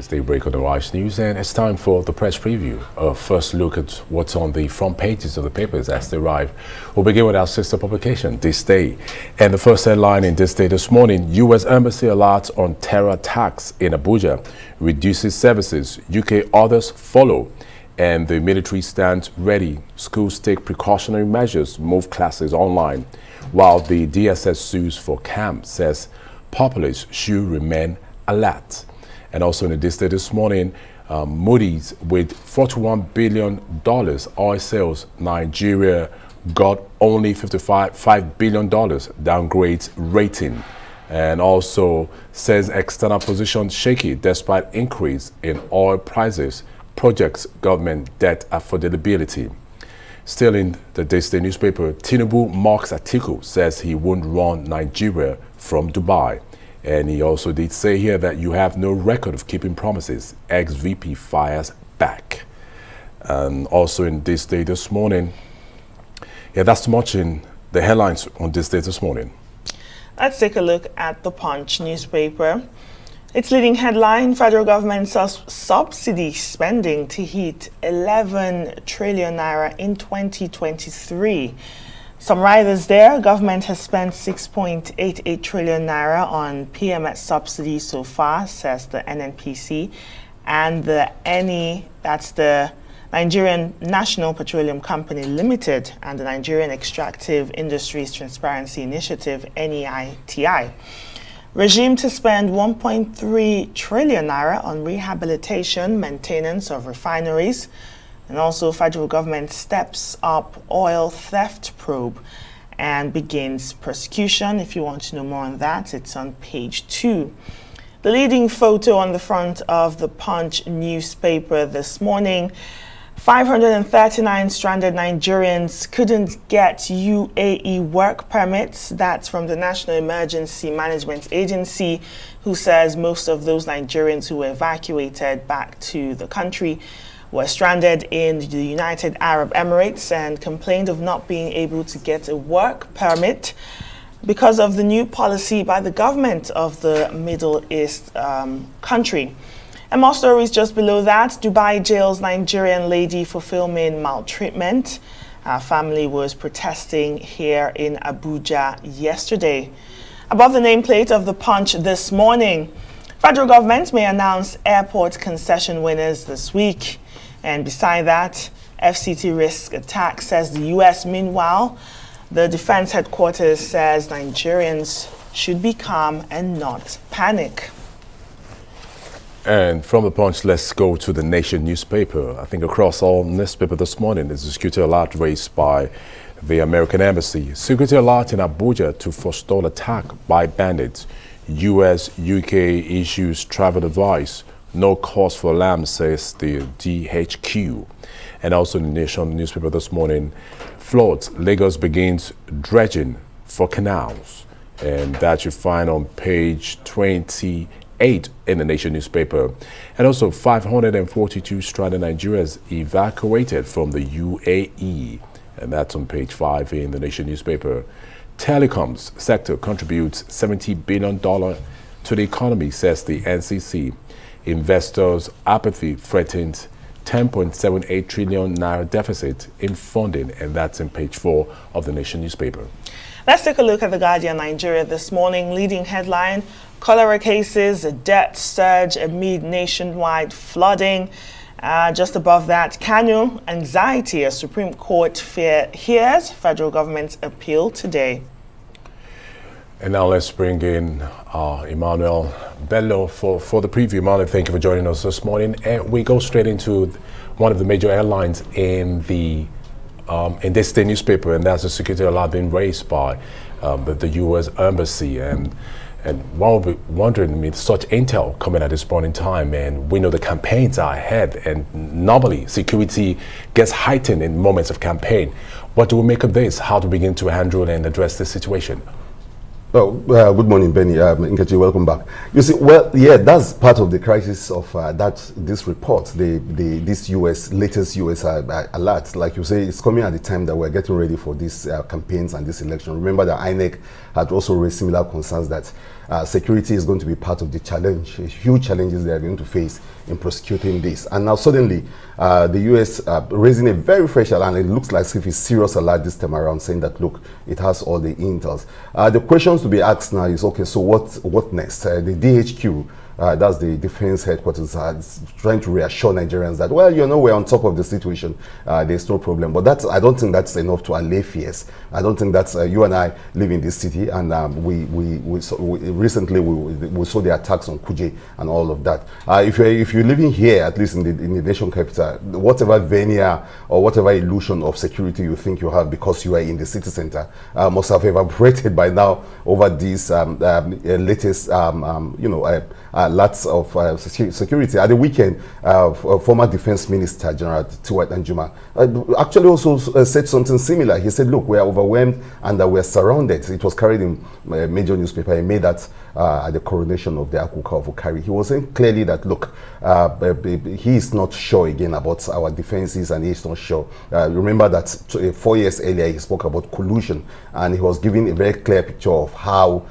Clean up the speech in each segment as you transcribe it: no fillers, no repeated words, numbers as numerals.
It's daybreak on the Rise News, and it's time for the press preview. A first look at what's on the front pages of the papers as they arrive. We'll begin with our sister publication, This Day. And the first headline in This Day this morning: U.S. Embassy alerts on terror attacks in Abuja, reduces services, UK orders follow, and the military stands ready. Schools take precautionary measures, move classes online, while the DSS sues for camp, says populace should remain alert. And also in This Day this morning, Moody's with $41 billion oil sales, Nigeria got only $55 billion downgrades rating, and also says external position shaky despite increase in oil prices, projects government debt affordability. Still in the This Day newspaper, Tinubu mocks Atiku, says he won't run Nigeria from Dubai. And he also did say here that you have no record of keeping promises. Ex-VP fires back. And also in This Day this morning, that's too much in the headlines on This Day this morning. Let's take a look at the Punch newspaper. Its leading headline: federal government subsidy spending to hit 11 trillion naira in 2023. Some riders there: government has spent 6.88 trillion naira on PMS subsidies so far, says the NNPC, and the NE, that's the Nigerian National Petroleum Company Limited, and the Nigerian Extractive Industries Transparency Initiative, NEITI. Regime to spend 1.3 trillion naira on rehabilitation, maintenance of refineries. And also, federal government steps up oil theft probe and begins prosecution. If you want to know more on that, it's on page 2. The leading photo on the front of the Punch newspaper this morning: 539 stranded Nigerians couldn't get UAE work permits. That's from the National Emergency Management Agency, who says most of those Nigerians who were evacuated back to the country were stranded in the United Arab Emirates and complained of not being able to get a work permit because of the new policy by the government of the Middle East country. And more stories just below that: Dubai jails Nigerian lady for filming maltreatment. Her family was protesting here in Abuja yesterday. Above the nameplate of the Punch this morning: federal government may announce airport concession winners this week. And beside that, FCT risk attack, says the U.S. Meanwhile, the defense headquarters says Nigerians should be calm and not panic. And from the Punch, let's go to the Nation newspaper. I think across all newspapers this morning is a security alert raised by the American Embassy. Security alert in Abuja to forestall attack by bandits. U.S. UK issues travel advice. No cause for alarm, says the DHQ. And also in the Nation newspaper this morning, floods. Lagos begins dredging for canals. And that you find on page 28 in the Nation newspaper. And also 542 stranded Nigerians evacuated from the UAE. And that's on page 5 in the Nation newspaper. Telecoms sector contributes $70 billion to the economy, says the NCC. Investors' apathy threatens 10.78 trillion naira deficit in funding, and that's in page 4 of the Nation newspaper. Let's take a look at the Guardian Nigeria this morning. Leading headline: cholera cases, a death surge amid nationwide flooding. Just above that, Kanu, anxiety as Supreme Court hears federal government's appeal today. And now let's bring in Emmanuel Bello for the preview. Emmanuel, thank you for joining us this morning. And we go straight into one of the major headlines in the in This Day newspaper, and that's the security alert being raised by the U.S. Embassy. And one will be wondering, with such intel coming at this point in time, and we know the campaigns are ahead, and normally security gets heightened in moments of campaign. What do we make of this? How to begin to handle and address this situation? Oh, good morning, Benny. Nkechi, welcome back. You see, well, yeah, that's part of the crisis of this report, this latest US alert. Like you say, it's coming at the time that we're getting ready for these campaigns and this election. Remember that INEC had also raised similar concerns that security is going to be part of the challenge, huge challenges they are going to face in prosecuting this. And now suddenly, the US raising a very fresh alert, and it looks like if it's serious alert this time around, saying that, look, it has all the intels. The questions to be asked now is, okay, so what next? The DHQ, that's the defense headquarters, is trying to reassure Nigerians that, well, you know, we're on top of the situation, there's no problem. But I don't think that's enough to allay fears. I don't think that's, you and I live in this city, and recently we saw the attacks on Kuje and all of that. If you're living here, at least in the nation capital, whatever veneer or whatever illusion of security you think you have because you are in the city center must have evaporated by now over these latest, lots of security. At the weekend, former Defense Minister General Tiwai Danjuma actually also said something similar. He said, look, we are overwhelmed and that we are surrounded. It was carried in a major newspaper. He made that at the coronation of the Akuka of Okari. He was saying clearly that, look, he is not sure again about our defenses, and he is not sure. Remember that 4 years earlier he spoke about collusion, and he was giving a very clear picture of how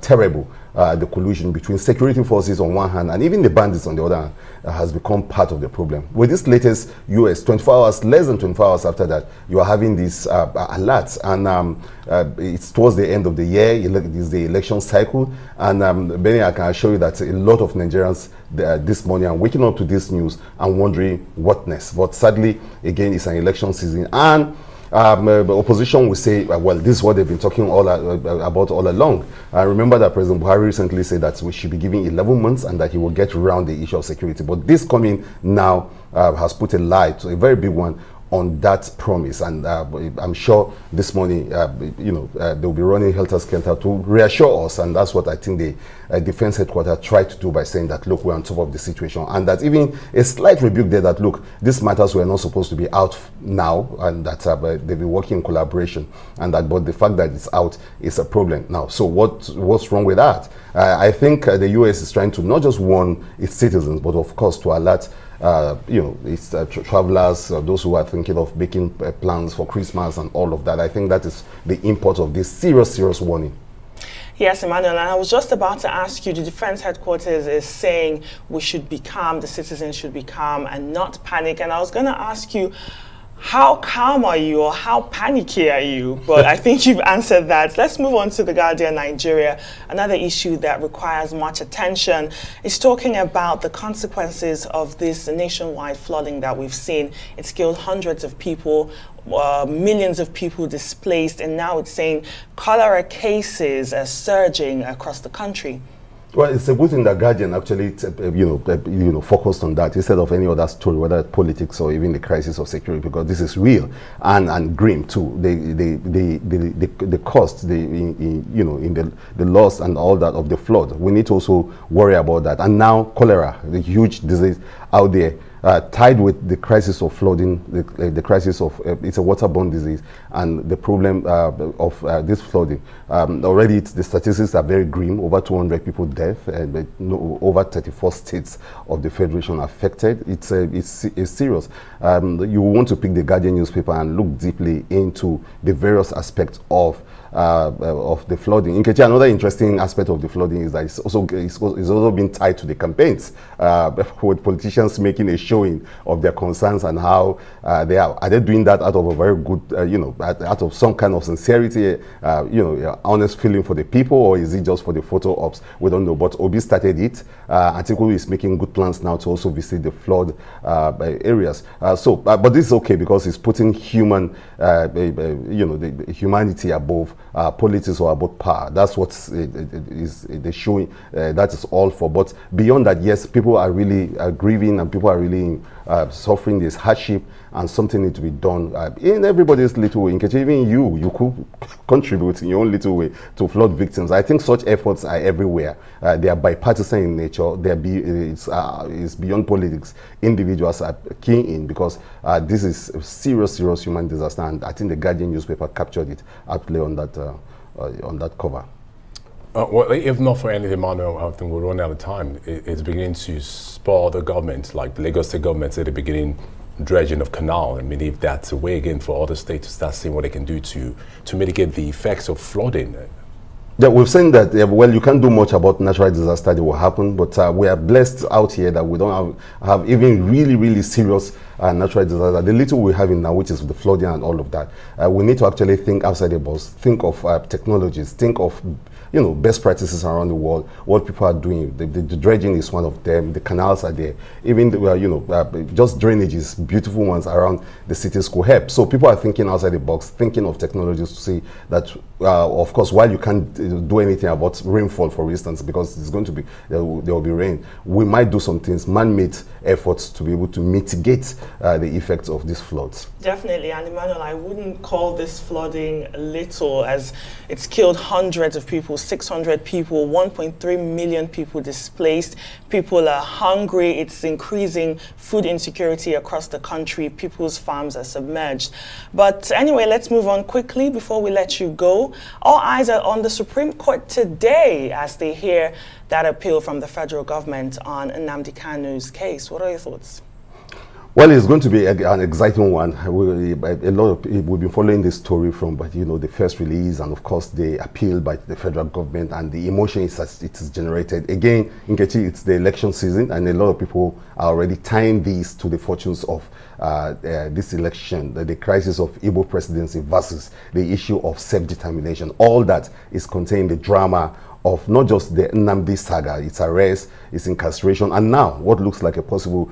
terrible the collusion between security forces on one hand and even the bandits on the other hand has become part of the problem. With this latest US, 24 hours, less than 24 hours after that, you are having these alerts, and it's towards the end of the year. It is the election cycle, and Benny, I can assure you that a lot of Nigerians this morning are waking up to this news and wondering what next. But sadly, again, it's an election season, and the opposition will say, well, this is what they've been talking about all along. Remember that President Buhari recently said that we should be giving 11 months and that he will get around the issue of security. But this coming now has put a light, a very big one, on that promise, and I'm sure this morning, they'll be running helter-skelter to reassure us, and that's what I think the defense headquarters tried to do by saying that, look, we're on top of the situation, and that even a slight rebuke there that, look, these matters were not supposed to be out now, and that they've been working in collaboration, and that, but the fact that it's out is a problem now. So what's wrong with that? I think the US is trying to not just warn its citizens, but of course to alert it's travelers, those who are thinking of making plans for Christmas and all of that. I think that is the import of this serious warning. Yes, Emmanuel, and I was just about to ask you, the defense headquarters is saying we should be calm, the citizens should be calm and not panic. And I was going to ask you, how calm are you, or how panicky are you? But I think you've answered that. Let's move on to The Guardian Nigeria. Another issue that requires much attention is talking about the consequences of this nationwide flooding that we've seen. It's killed hundreds of people, millions of people displaced, and now it's saying cholera cases are surging across the country. Well, it's a good thing that Guardian actually, focused on that instead of any other story, whether politics or even the crisis of security, because this is real and grim too. The cost, in the loss and all that of the flood. We need to also worry about that. And now cholera, the huge disease out there, tied with the crisis of flooding, the crisis of it's a waterborne disease, and the problem of this flooding. Already the statistics are very grim. Over 200 people dead, and over 34 states of the federation affected. It's serious. You want to pick the Guardian newspaper and look deeply into the various aspects of the flooding. Nkechi, another interesting aspect of the flooding is that it's also been tied to the campaigns, with politicians making a showing of their concerns and how they are they doing that out of a very good, out of some kind of sincerity, honest feeling for the people, or is it just for the photo ops? We don't know. But Obi started it. Atiku is making good plans now to also visit the flood areas. But this is okay because it's putting the humanity above politics or about power. That's what they're showing. That is all for. But beyond that, yes, people are really grieving, and people are really suffering this hardship, and something needs to be done in everybody's little way. In case even you could contribute in your own little way to flood victims. I think such efforts are everywhere. They are bipartisan in nature. It's beyond politics. Individuals are keying in because this is a serious human disaster, and I think the Guardian newspaper captured it aptly on that cover. Well, if not for anything, Manuel, I think we'll run out of time. It's beginning to spoil the government, like the Lagos State government at the beginning, dredging of canal. I mean, if that's a way again for other states to start seeing what they can do to mitigate the effects of flooding. Yeah, we've seen that, well, you can't do much about natural disaster that will happen, but we are blessed out here that we don't have even really, really serious natural disaster. The little we have in now, which is the flooding and all of that, we need to actually think outside the box, think of technologies, think of best practices around the world, what people are doing. The dredging is one of them. The canals are there. Even just drainages, beautiful ones around the cities could help. So people are thinking outside the box, thinking of technologies to see that, of course, while you can't do anything about rainfall, for instance, because it's going to be, there will be rain, we might do some things, man-made efforts to be able to mitigate the effects of these floods. Definitely, and Emmanuel, I wouldn't call this flooding little, as it's killed hundreds of people, 600 people, 1.3 million people displaced. People are hungry. It's increasing food insecurity across the country. People's farms are submerged. But anyway, let's move on quickly before we let you go. All eyes are on the Supreme Court today as they hear that appeal from the federal government on Nnamdi Kanu's case. What are your thoughts? Well, it's going to be an exciting one. A lot of people, we've been following this story from, the first release, and of course the appeal by the federal government and the emotion it has generated. Again, Nkechi, it's the election season, and a lot of people are already tying these to the fortunes of this election, the crisis of Igbo presidency versus the issue of self-determination. All that is contained in the drama of not just the Nnamdi saga, its arrest, its incarceration, and now what looks like a possible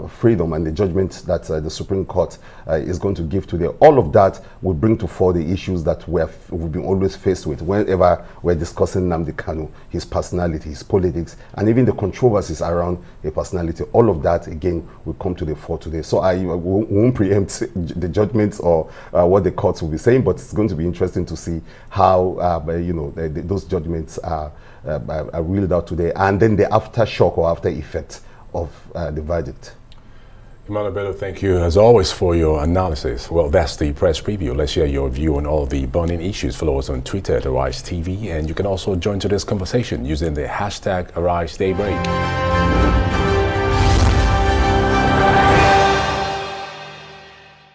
freedom and the judgment that the Supreme Court is going to give today. All of that will bring to fore the issues that we've been always faced with whenever we're discussing Nnamdi Kanu, his personality, his politics, and even the controversies around a personality. All of that, again, will come to the fore today. So I won't preempt the judgments or what the courts will be saying, but it's going to be interesting to see how, those judgments are reeled out today, and then the aftershock or after effect of the verdict. Emmanuel Bello, thank you as always for your analysis. Well, that's the press preview. Let's share your view on all the burning issues. Follow us on Twitter at Arise TV, and you can also join to this conversation using the hashtag AriseDaybreak.